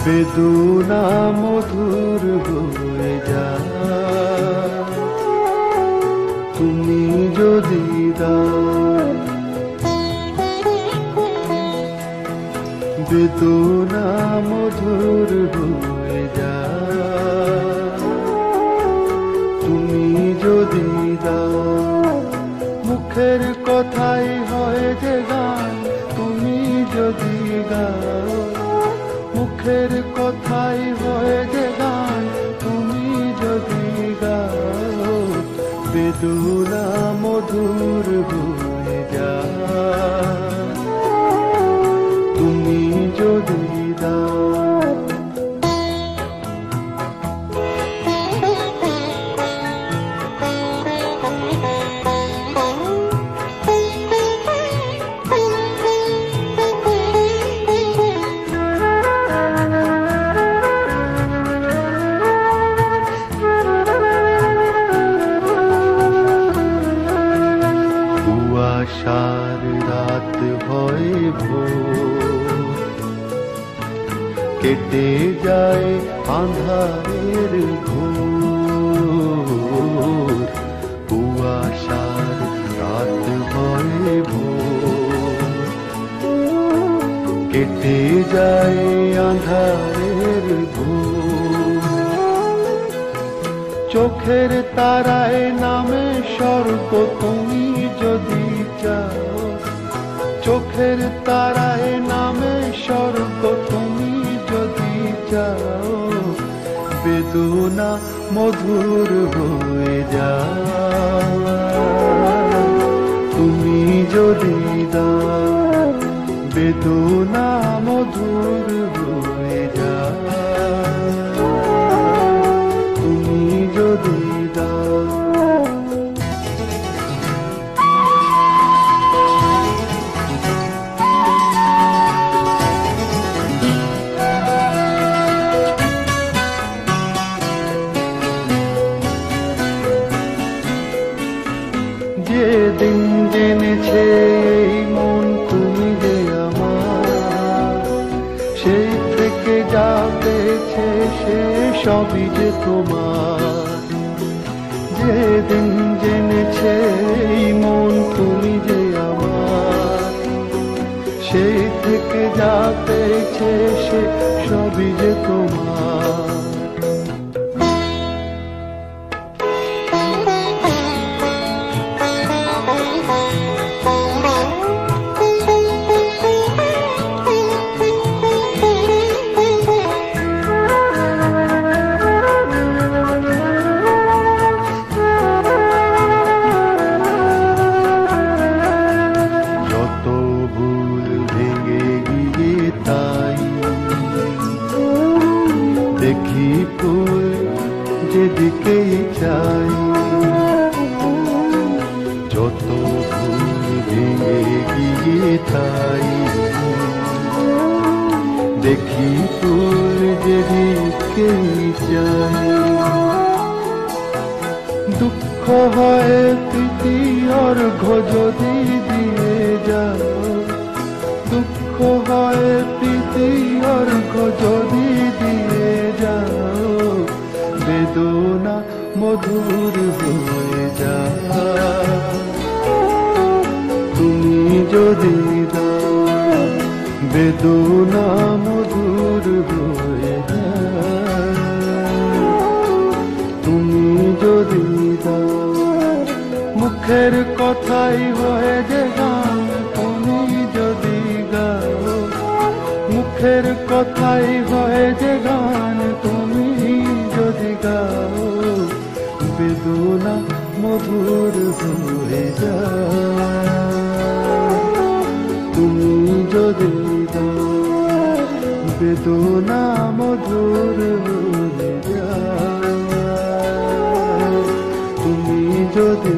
বেদনা মধুর হয়ে যায় তুমি যদি দাও। বেদনা মধুর হয়ে যায় তুমি যদি দাও। মুখের কথাই হয় যে গান তুমি যদি গাও। মুখের কথাই হয় যে গান তুমি যদি গাও। বেদনা মধুর হয়ে যায় তুমি যদি দাও। কুয়াশার রাত হয় ভোর, কেটে যায় আঁধারের ঘোর। কুয়াশার রাত হয় ভোর, কেটে যায় আঁধারের ঘোর। চোখের তারায় নামে স্বর্গ তুমি যদি চাও। চোখের তারায় নামে স্বর্গ তুমি যদি চাও। বেদনা মধুর হয়ে যায় তুমি যদি দাও। বেদনা মধুর হয়ে যায় তুমি যদি দাও। যেদিন জেনেছে এই মন তুমি যে আমার, সেই থেকে যা পেয়েছে সে সবই যে তোমার। যেদিন জেনেছে এই মন তুমি যে আমার, সেই থেকে যা পেয়েছে সে সবই যে তোমার। দেখি ফুল যেদিকেই চাই, যত ফুল ভেঙে গিয়ে তাই। দেখি ফুল যেদিকেই চাই। দুঃখ হয় প্রীতি অর্ঘ্য যদি দিয়ে যাও। দুঃখ হয় প্রীতি অর্ঘ্য যদি দিয়ে যাও। বেদনা মধুর হয়ে যায় তুমি যদি দাও। বেদনা মধুর হয়ে যায় তুমি যদি দাও। মুখের কথাই হয় যে গান তুমি যদি গাও। মুখের কথাই হয় যে গান তুমি যদি গাও। বেদনা মধুর হয়ে যায় তুমি যদি দাও। বেদনা মধুর হয়ে যায় তুমি যদি